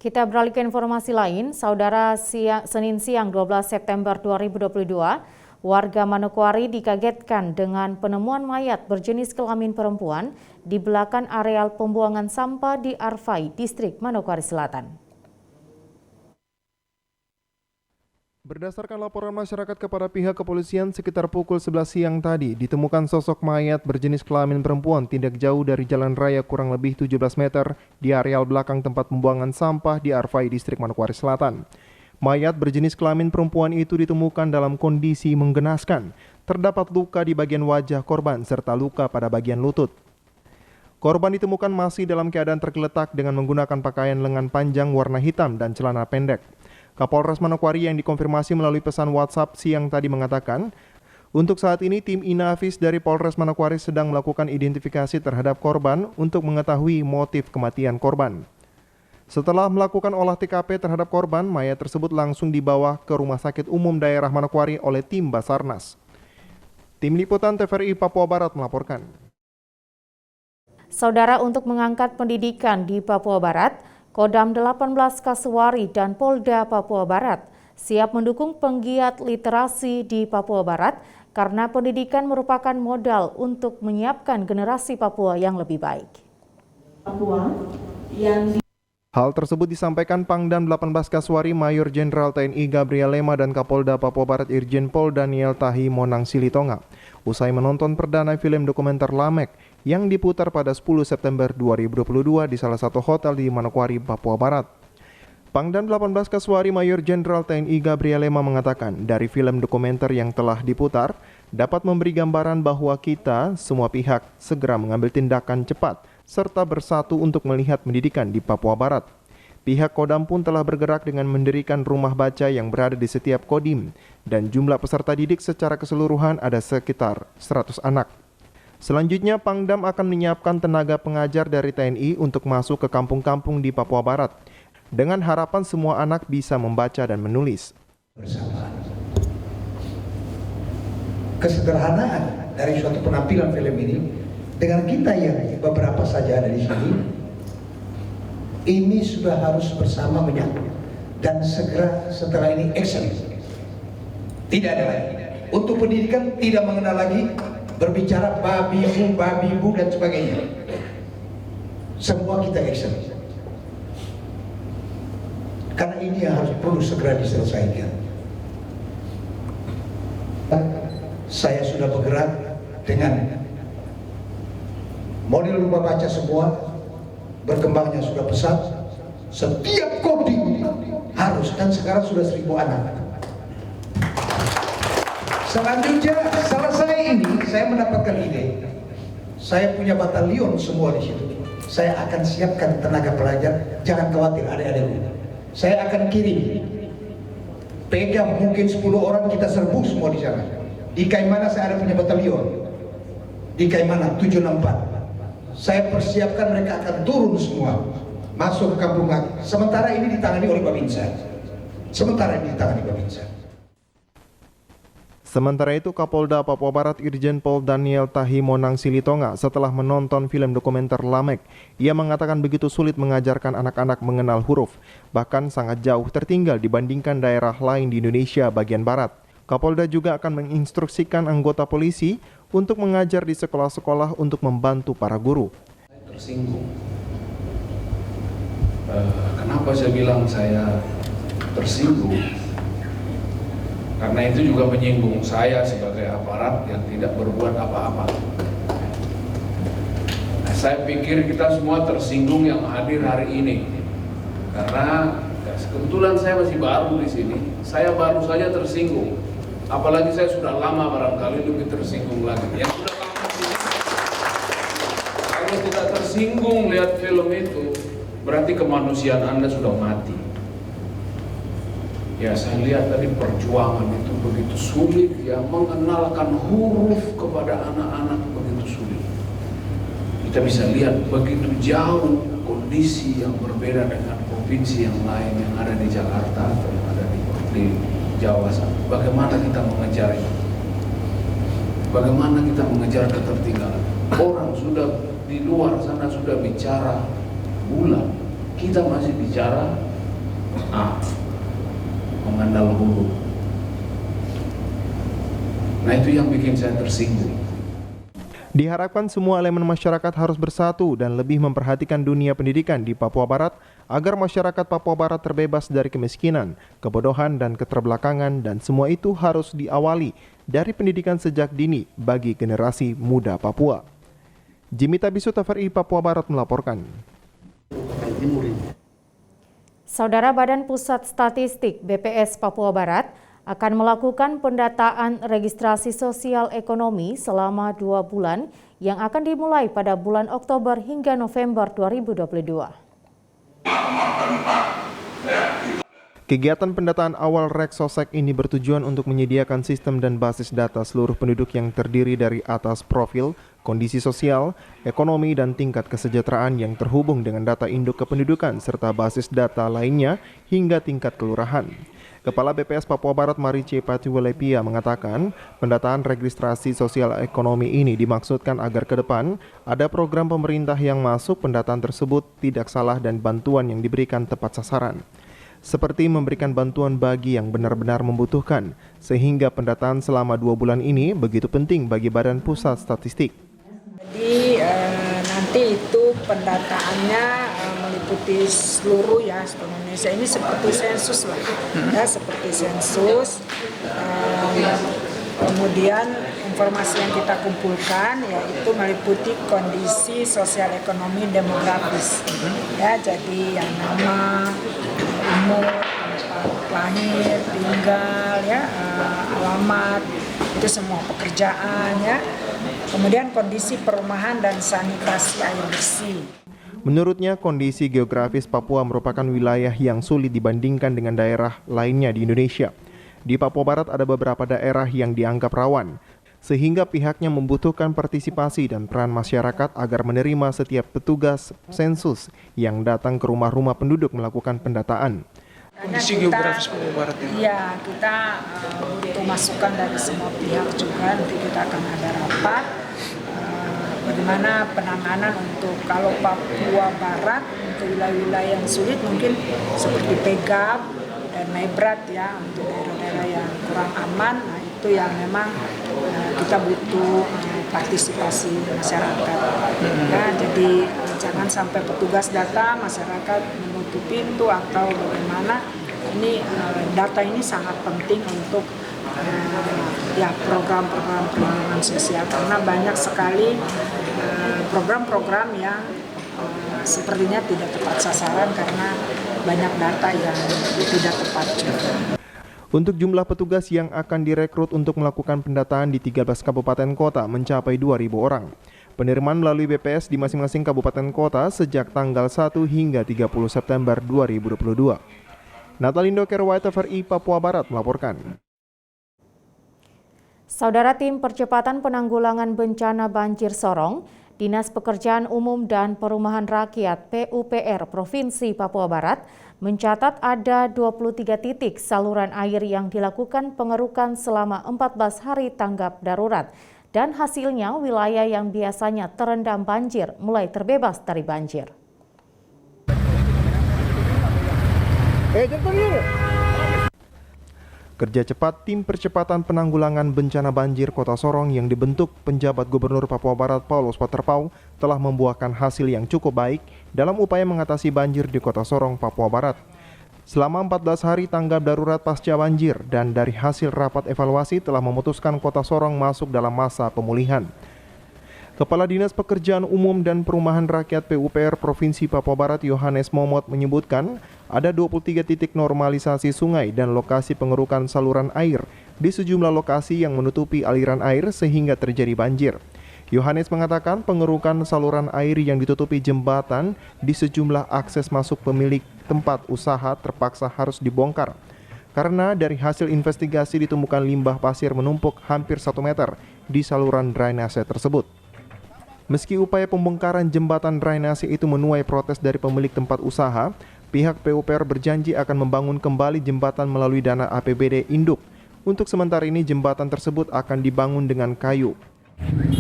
Kita beralih ke informasi lain, Saudara, Senin siang 12 September 2022, warga Manokwari dikagetkan dengan penemuan mayat berjenis kelamin perempuan di belakang areal pembuangan sampah di Arfai, Distrik Manokwari Selatan. Berdasarkan laporan masyarakat kepada pihak kepolisian sekitar pukul 11 siang tadi, ditemukan sosok mayat berjenis kelamin perempuan tidak jauh dari jalan raya kurang lebih 17 meter di areal belakang tempat pembuangan sampah di Arfai, Distrik Manokwari Selatan. Mayat berjenis kelamin perempuan itu ditemukan dalam kondisi menggenaskan. Terdapat luka di bagian wajah korban serta luka pada bagian lutut. Korban ditemukan masih dalam keadaan tergeletak dengan menggunakan pakaian lengan panjang warna hitam dan celana pendek. Kapolres Manokwari yang dikonfirmasi melalui pesan WhatsApp siang tadi mengatakan, untuk saat ini tim Inafis dari Polres Manokwari sedang melakukan identifikasi terhadap korban untuk mengetahui motif kematian korban. Setelah melakukan olah TKP terhadap korban, mayat tersebut langsung dibawa ke Rumah Sakit Umum Daerah Manokwari oleh tim Basarnas. Tim Liputan TVRI Papua Barat melaporkan. Saudara, untuk mengangkat pendidikan di Papua Barat, Kodam 18 Kasuari dan Polda Papua Barat siap mendukung penggiat literasi di Papua Barat karena pendidikan merupakan modal untuk menyiapkan generasi Papua yang lebih baik. Hal tersebut disampaikan Pangdam 18 Kasuari Mayor Jenderal TNI Gabriel Lema dan Kapolda Papua Barat Irjen Pol Daniel Tahi Monang Silitonga usai menonton perdana film dokumenter Lamek yang diputar pada 10 September 2022 di salah satu hotel di Manokwari, Papua Barat. Pangdam 18 Kasuari Mayor Jenderal TNI Gabriel Lema mengatakan dari film dokumenter yang telah diputar dapat memberi gambaran bahwa kita, semua pihak, segera mengambil tindakan cepat serta bersatu untuk melihat pendidikan di Papua Barat. Pihak Kodam pun telah bergerak dengan mendirikan rumah baca yang berada di setiap kodim dan jumlah peserta didik secara keseluruhan ada sekitar 100 anak. Selanjutnya, Pangdam akan menyiapkan tenaga pengajar dari TNI untuk masuk ke kampung-kampung di Papua Barat dengan harapan semua anak bisa membaca dan menulis. Kesederhanaan dari suatu penampilan film ini dengan kita yang beberapa saja ada di sini, ini sudah harus bersama menyatu dan segera setelah ini action. Tidak ada lagi. Untuk pendidikan tidak mengenal lagi berbicara babi bu dan sebagainya. Semua kita action. Karena ini yang harus perlu segera diselesaikan. Saya sudah bergerak dengan model rumah baca semua. Berkembangnya sudah pesat, setiap kodim harus, dan sekarang sudah 1000 anak. Selanjutnya selesai ini, saya mendapatkan ide. Saya punya batalion semua di situ. Saya akan siapkan tenaga pelajar, jangan khawatir adik-adikku. Saya akan kirim, pegang mungkin 10 orang kita serbu semua di sana. Di Kaimana saya ada punya batalion, di Kaimana 764. Saya persiapkan mereka akan turun semua masuk ke kampung lagi. Sementara ini ditangani oleh Babinsa. Sementara itu, Kapolda Papua Barat Irjen Pol Daniel Tahi Monang Silitonga setelah menonton film dokumenter Lamek, ia mengatakan begitu sulit mengajarkan anak-anak mengenal huruf, bahkan sangat jauh tertinggal dibandingkan daerah lain di Indonesia bagian barat. Kapolda juga akan menginstruksikan anggota polisi untuk mengajar di sekolah-sekolah untuk membantu para guru. Tersinggung. Kenapa saya bilang saya tersinggung? Karena itu juga menyinggung saya sebagai aparat yang tidak berbuat apa-apa. Nah, saya pikir kita semua tersinggung yang hadir hari ini. Karena kebetulan saya masih baru di sini, saya baru saja tersinggung. Apalagi saya sudah lama barangkali lebih tersinggung lagi. Yang sudah lama sini, kalau tidak tersinggung lihat film itu, berarti kemanusiaan Anda sudah mati. Ya, saya lihat tadi perjuangan itu begitu sulit, ya, mengenalkan huruf kepada anak-anak begitu sulit. Kita bisa lihat begitu jauh kondisi yang berbeda dengan provinsi yang lain yang ada di Jakarta atau yang ada di Jawa. Bagaimana kita mengejar itu? Bagaimana kita mengejar ketertinggalan? Orang sudah di luar sana sudah bicara bulan, kita masih bicara mengandal huruf. Nah itu yang bikin saya tersinggung. Diharapkan semua elemen masyarakat harus bersatu dan lebih memperhatikan dunia pendidikan di Papua Barat agar masyarakat Papua Barat terbebas dari kemiskinan, kebodohan, dan keterbelakangan, dan semua itu harus diawali dari pendidikan sejak dini bagi generasi muda Papua. Jimmy Tabisu, TVRI Papua Barat melaporkan. Saudara Badan Pusat Statistik BPS Papua Barat akan melakukan pendataan registrasi sosial ekonomi selama 2 bulan yang akan dimulai pada bulan Oktober hingga November 2022. Kegiatan pendataan awal Reksosek ini bertujuan untuk menyediakan sistem dan basis data seluruh penduduk yang terdiri dari atas profil, kondisi sosial, ekonomi, dan tingkat kesejahteraan yang terhubung dengan data induk kependudukan serta basis data lainnya hingga tingkat kelurahan. Kepala BPS Papua Barat Marice Patiwelepia mengatakan, pendataan registrasi sosial ekonomi ini dimaksudkan agar ke depan ada program pemerintah yang masuk pendataan tersebut tidak salah dan bantuan yang diberikan tepat sasaran. Seperti memberikan bantuan bagi yang benar-benar membutuhkan, sehingga pendataan selama 2 bulan ini begitu penting bagi Badan Pusat Statistik. Jadi nanti itu pendataannya meliputi seluruh Indonesia, ini seperti sensus lah, ya seperti sensus. Kemudian informasi yang kita kumpulkan yaitu meliputi kondisi sosial ekonomi demografis, ya jadi yang nama, umur, tempat lahir, tinggal, ya alamat, itu semua pekerjaan, ya. Kemudian kondisi perumahan dan sanitasi air bersih. Menurutnya, kondisi geografis Papua merupakan wilayah yang sulit dibandingkan dengan daerah lainnya di Indonesia. Di Papua Barat ada beberapa daerah yang dianggap rawan, sehingga pihaknya membutuhkan partisipasi dan peran masyarakat agar menerima setiap petugas sensus yang datang ke rumah-rumah penduduk melakukan pendataan. Kondisi geografis Papua Barat ini? Iya, kita butuh masukan dari semua pihak juga. Nanti kita akan ada rapat bagaimana penanganan untuk kalau Papua Barat untuk wilayah-wilayah yang sulit mungkin seperti Pegab dan Maibrat, ya, untuk daerah-daerah yang kurang aman. Nah itu yang memang kita butuh partisipasi masyarakat. Ya, jadi jangan sampai petugas data masyarakat menutup pintu atau bagaimana. Ini data ini sangat penting untuk ya program-program perlindungan sosial, karena banyak sekali program-program yang sepertinya tidak tepat sasaran karena banyak data yang tidak tepat juga. Untuk jumlah petugas yang akan direkrut untuk melakukan pendataan di 13 kabupaten kota mencapai 2.000 orang. Penerimaan melalui BPS di masing-masing kabupaten kota sejak tanggal 1 hingga 30 September 2022. Natalindo Kerwai, TVRI Papua Barat melaporkan. Saudara Tim Percepatan Penanggulangan Bencana Banjir Sorong, Dinas Pekerjaan Umum dan Perumahan Rakyat PUPR Provinsi Papua Barat mencatat ada 23 titik saluran air yang dilakukan pengerukan selama 14 hari tanggap darurat. Dan hasilnya wilayah yang biasanya terendam banjir mulai terbebas dari banjir. Kerja cepat Tim Percepatan Penanggulangan Bencana Banjir Kota Sorong yang dibentuk penjabat Gubernur Papua Barat Paulus Waterpauw telah membuahkan hasil yang cukup baik dalam upaya mengatasi banjir di Kota Sorong, Papua Barat. Selama 14 hari tanggap darurat pasca banjir dan dari hasil rapat evaluasi telah memutuskan Kota Sorong masuk dalam masa pemulihan. Kepala Dinas Pekerjaan Umum dan Perumahan Rakyat PUPR Provinsi Papua Barat Yohanes Momot menyebutkan ada 23 titik normalisasi sungai dan lokasi pengerukan saluran air di sejumlah lokasi yang menutupi aliran air sehingga terjadi banjir. Yohanes mengatakan pengerukan saluran air yang ditutupi jembatan di sejumlah akses masuk pemilik tempat usaha terpaksa harus dibongkar. Karena dari hasil investigasi ditemukan limbah pasir menumpuk hampir 1 meter di saluran drainase tersebut. Meski upaya pembongkaran jembatan drainase itu menuai protes dari pemilik tempat usaha, pihak PUPR berjanji akan membangun kembali jembatan melalui dana APBD induk. Untuk sementara ini jembatan tersebut akan dibangun dengan kayu.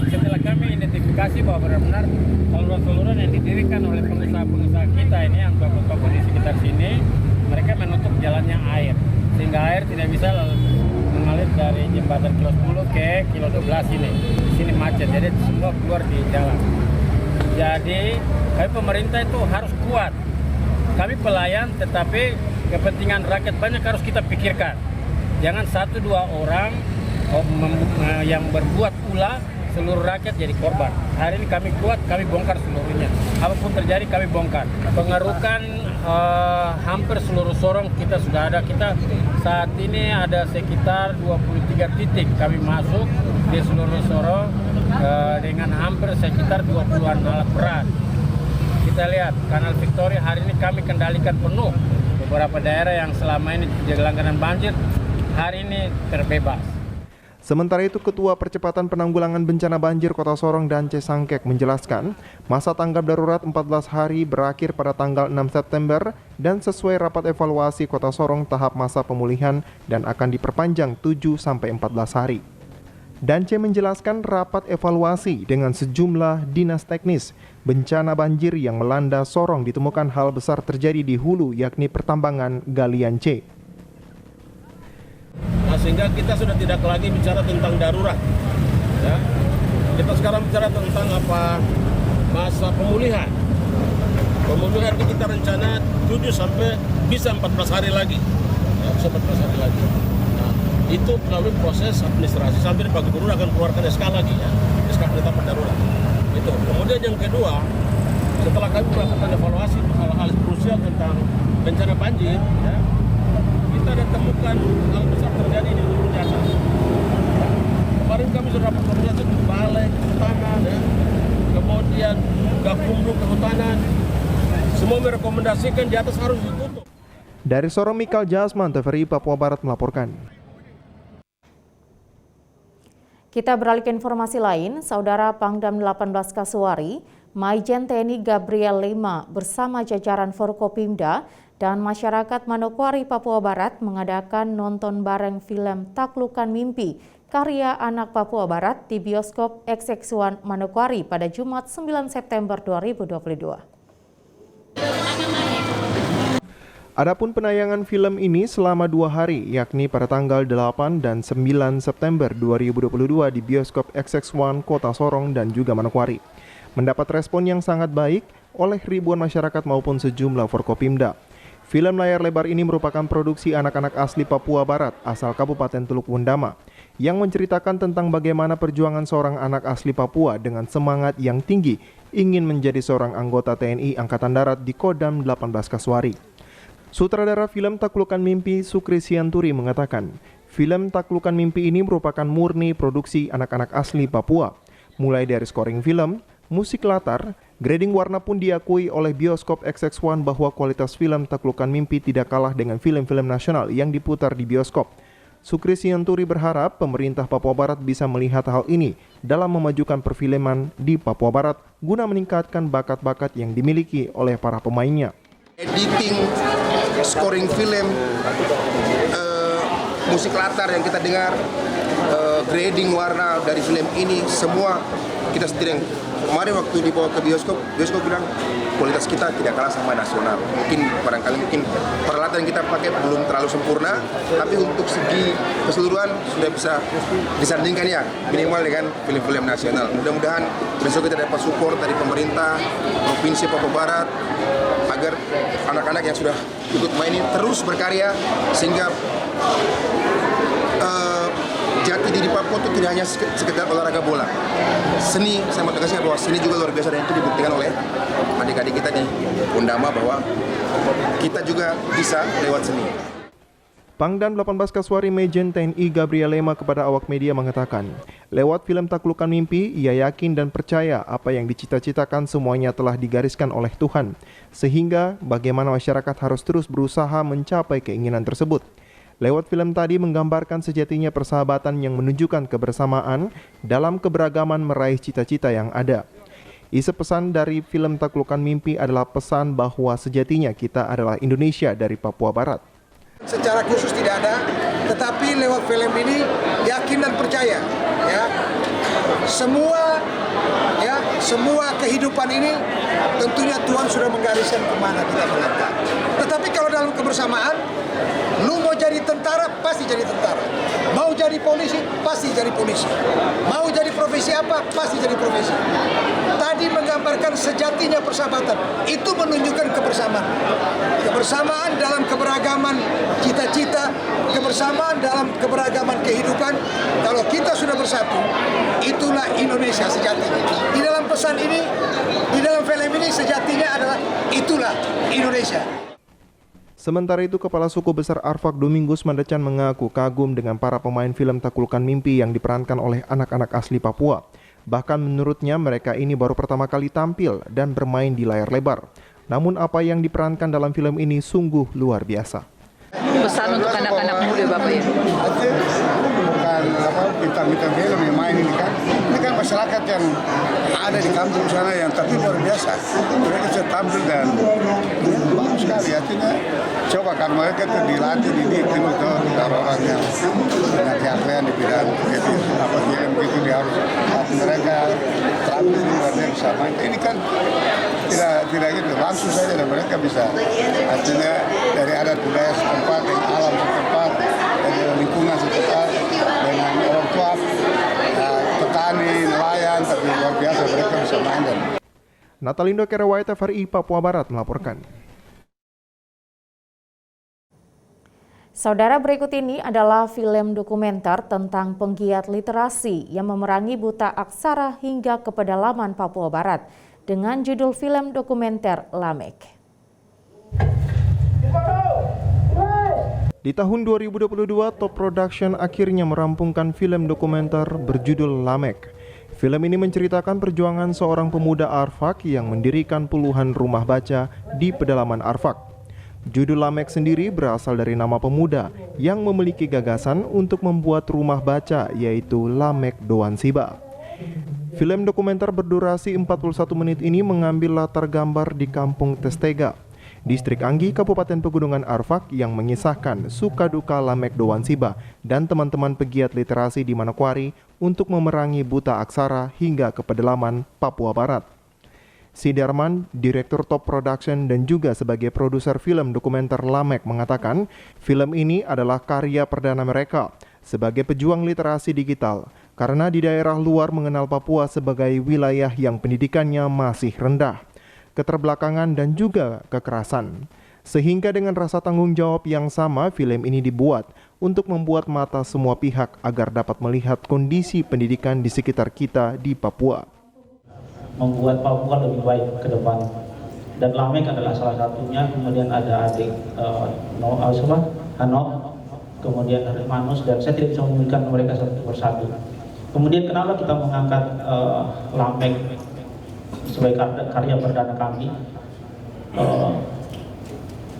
Setelah kami identifikasi bahwa benar-benar saluran-saluran yang didirikan oleh pengusaha-pengusaha kita ini yang toko-toko di sekitar sini, mereka jalannya air, sehingga air tidak bisa mengalir dari jembatan kilo 10 ke kilo 12 ini. Di sini macet, jadi semua keluar di jalan. Jadi kami pemerintah itu harus kuat. Kami pelayan, tetapi kepentingan rakyat banyak harus kita pikirkan. Jangan 1-2 orang yang berbuat ulah, seluruh rakyat jadi korban. Hari ini kami kuat, kami bongkar seluruhnya. Apapun terjadi kami bongkar. Pengerukan hampir seluruh sorong kita sudah ada. Kita saat ini ada sekitar 23 titik kami masuk di seluruh sorong dengan hampir sekitar 20-an alat berat. Kita lihat Kanal Victoria hari ini kami kendalikan penuh. Beberapa daerah yang selama ini jadi langganan banjir hari ini terbebas. Sementara itu, Ketua Percepatan Penanggulangan Bencana Banjir Kota Sorong Dance Sangkek menjelaskan, masa tanggap darurat 14 hari berakhir pada tanggal 6 September dan sesuai rapat evaluasi Kota Sorong tahap masa pemulihan dan akan diperpanjang 7-14 hari. Dance menjelaskan rapat evaluasi dengan sejumlah dinas teknis bencana banjir yang melanda Sorong ditemukan hal besar terjadi di hulu yakni pertambangan galian C. Nah, sehingga kita sudah tidak lagi bicara tentang darurat, ya. Kita sekarang bicara tentang masa pemulihan. Pemulihan ini kita rencana 7 sampai bisa 14 hari lagi, ya, bisa 14 hari lagi. Nah, itu melalui proses administrasi sambil Pak Gubernur akan keluarkan SK lagi, ya, SK penetapan darurat. Itu. Kemudian yang kedua, setelah kami melakukan evaluasi hal-hal krusial tentang bencana banjir, ya, kita ada temukan hal besar terjadi di Ujung Jasa. Kemarin kami sudah dapat koordinasi ke Balai Kehutanan, ya. Kemudian Gakumdu Kehutanan, semua merekomendasikan di atas harus ditutup. Dari Sorong, Mikal Jasman, TVRI Papua Barat melaporkan. Kita beralih ke informasi lain, Saudara Pangdam 18 Kasuari, Maijen TNI Gabriel Lema bersama jajaran Forkopimda dan masyarakat Manokwari, Papua Barat mengadakan nonton bareng film Taklukan Mimpi karya anak Papua Barat di bioskop XX1 Manokwari pada Jumat 9 September 2022. Adapun penayangan film ini selama 2 hari, yakni pada tanggal 8 dan 9 September 2022 di bioskop XX1 Kota Sorong dan juga Manokwari. Mendapat respon yang sangat baik oleh ribuan masyarakat maupun sejumlah Forkopimda. Film layar lebar ini merupakan produksi anak-anak asli Papua Barat asal Kabupaten Teluk Wundama yang menceritakan tentang bagaimana perjuangan seorang anak asli Papua dengan semangat yang tinggi ingin menjadi seorang anggota TNI Angkatan Darat di Kodam 18 Kasuari. Sutradara film Taklukan Mimpi Sukri Sianturi mengatakan, film Taklukan Mimpi ini merupakan murni produksi anak-anak asli Papua, mulai dari scoring film, musik latar, grading warna pun diakui oleh bioskop XX1 bahwa kualitas film Taklukan Mimpi tidak kalah dengan film-film nasional yang diputar di bioskop. Sukri Sianturi berharap pemerintah Papua Barat bisa melihat hal ini dalam memajukan perfilman di Papua Barat guna meningkatkan bakat-bakat yang dimiliki oleh para pemainnya. Editing, scoring film, musik latar yang kita dengar, grading warna dari film ini semua kita sendiri. Kemarin waktu dibawa ke bioskop bilang kualitas kita tidak kalah sama nasional. Mungkin peralatan yang kita pakai belum terlalu sempurna, tapi untuk segi keseluruhan sudah bisa disandingkan ya minimal dengan film-film nasional. Mudah-mudahan besok kita dapat support dari pemerintah Provinsi Papua Barat agar anak-anak yang sudah ikut main ini terus berkarya sehingga jati diri Papua itu tidak hanya sekedar olahraga bola. Seni, saya mau tegaskan bahwa seni juga luar biasa dan itu dibuktikan oleh adik-adik kita di Wundama bahwa kita juga bisa lewat seni. Pangdam 18 Kasuari Maijen TNI Gabriel Lema kepada awak media mengatakan, lewat film Taklukan Mimpi, ia yakin dan percaya apa yang dicita-citakan semuanya telah digariskan oleh Tuhan, sehingga bagaimana masyarakat harus terus berusaha mencapai keinginan tersebut. Lewat film tadi menggambarkan sejatinya persahabatan yang menunjukkan kebersamaan dalam keberagaman meraih cita-cita yang ada. Isi pesan dari film Taklukan Mimpi adalah pesan bahwa sejatinya kita adalah Indonesia dari Papua Barat. Secara khusus tidak ada, tetapi lewat film ini yakin dan percaya, ya. Semua kehidupan ini tentunya Tuhan sudah menggariskan kemana kita melangkah. Tetapi kalau dalam kebersamaan pasti jadi tentara. Mau jadi polisi, pasti jadi polisi. Mau jadi profesi apa, pasti jadi profesi. Tadi menggambarkan sejatinya persahabatan. Itu menunjukkan kebersamaan. Kebersamaan dalam keberagaman cita-cita, kebersamaan dalam keberagaman kehidupan. Kalau kita sudah bersatu, itulah Indonesia sejatinya. Di dalam pesan ini, di dalam film ini sejatinya adalah itulah Indonesia. Sementara itu, Kepala Suku Besar Arfak Domingus Mandacan mengaku kagum dengan para pemain film Taklukkan Mimpi yang diperankan oleh anak-anak asli Papua. Bahkan menurutnya mereka ini baru pertama kali tampil dan bermain di layar lebar. Namun apa yang diperankan dalam film ini sungguh luar biasa. Pesan untuk anak-anak muda Bapak ya? Bukan bintang-bintang film yang main ini kan. Ini kan masyarakat yang ada di kampung sana yang tapi luar biasa. Mereka bisa tampil dan bagus sekali. Artinya coba kan mereka itu dilatih, dididik untuk orang-orang yang punya keahlian di bidang film gitu dia harus mereka tampil luar biasa main. Ini kan tidak gitu langsung saja dan mereka bisa artinya dari adat budaya setempat, dari alam setempat, dari lingkungan setempat, dengan orang tua, petani, nelayan, tapi luar biasa mereka bisa main. Natalindo Kerawai, TVRI Papua Barat melaporkan. Saudara, berikut ini adalah film dokumenter tentang penggiat literasi yang memerangi buta aksara hingga ke pedalaman Papua Barat dengan judul film dokumenter Lamek. Di tahun 2022, Top Production akhirnya merampungkan film dokumenter berjudul Lamek. Film ini menceritakan perjuangan seorang pemuda Arfak yang mendirikan puluhan rumah baca di pedalaman Arfak. Judul Lamek sendiri berasal dari nama pemuda yang memiliki gagasan untuk membuat rumah baca, yaitu Lamek Doan Siba. Film dokumenter berdurasi 41 menit ini mengambil latar gambar di Kampung Testega, Distrik Anggi, Kabupaten Pegunungan Arfak, yang mengisahkan suka duka Lamek Doan Siba dan teman-teman pegiat literasi di Manokwari untuk memerangi buta aksara hingga ke pedalaman Papua Barat. Sidarman, Direktur Top Production dan juga sebagai produser film dokumenter Lamek, mengatakan film ini adalah karya perdana mereka sebagai pejuang literasi digital karena di daerah luar mengenal Papua sebagai wilayah yang pendidikannya masih rendah, keterbelakangan dan juga kekerasan. Sehingga dengan rasa tanggung jawab yang sama, film ini dibuat untuk membuat mata semua pihak agar dapat melihat kondisi pendidikan di sekitar kita di Papua. Membuat Papua lebih baik ke depan, dan Lamek adalah salah satunya. Kemudian ada adik Hanok, kemudian Manus, dan saya tidak bisa menyebutkan mereka satu persatu. Kemudian kenapa kita mengangkat Lamek sebagai karya perdana kami?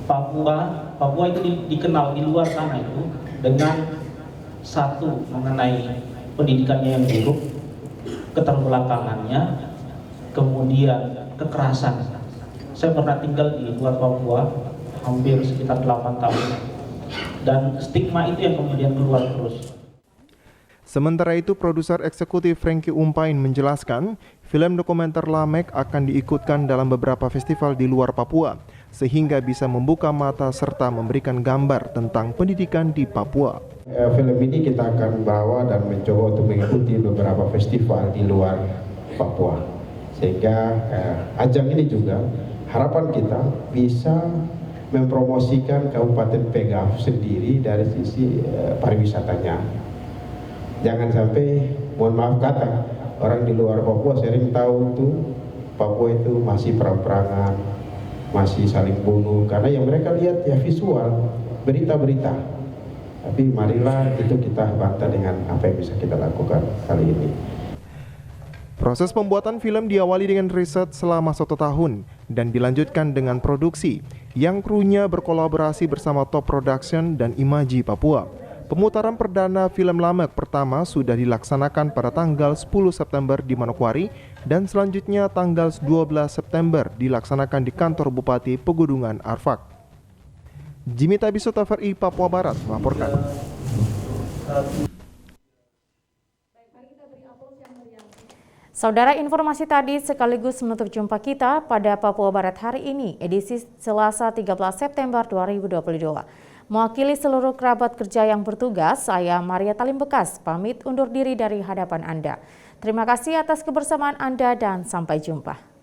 Papua itu dikenal di luar sana itu dengan satu mengenai pendidikannya yang buruk, keterbelakangannya, kemudian kekerasan. Saya pernah tinggal di luar Papua hampir sekitar 8 tahun, dan stigma itu yang kemudian keluar terus. Sementara itu, produser eksekutif Frankie Umpain menjelaskan film dokumenter Lamek akan diikutkan dalam beberapa festival di luar Papua, sehingga bisa membuka mata serta memberikan gambar tentang pendidikan di Papua. Film ini kita akan bawa dan mencoba untuk mengikuti beberapa festival di luar Papua. Sehingga ajang ini juga harapan kita bisa mempromosikan Kabupaten Pegaf sendiri dari sisi pariwisatanya. Jangan sampai, mohon maaf kata, orang di luar Papua sering tahu tuh Papua itu masih perang-perangan, masih saling bunuh, karena yang mereka lihat ya visual, berita-berita. Tapi marilah itu kita bantah dengan apa yang bisa kita lakukan kali ini. Proses pembuatan film diawali dengan riset selama 1 tahun dan dilanjutkan dengan produksi yang krunya berkolaborasi bersama Top Production dan Imaji Papua. Pemutaran perdana film Lamek pertama sudah dilaksanakan pada tanggal 10 September di Manokwari dan selanjutnya tanggal 12 September dilaksanakan di kantor Bupati Pegunungan Arfak. Jimmy Tabiso, TVRI Papua Barat melaporkan. Saudara, informasi tadi sekaligus menutup jumpa kita pada Papua Barat hari ini, edisi Selasa 13 September 2022. Mewakili seluruh kerabat kerja yang bertugas, saya Maria Talim Bekas pamit undur diri dari hadapan Anda. Terima kasih atas kebersamaan Anda dan sampai jumpa.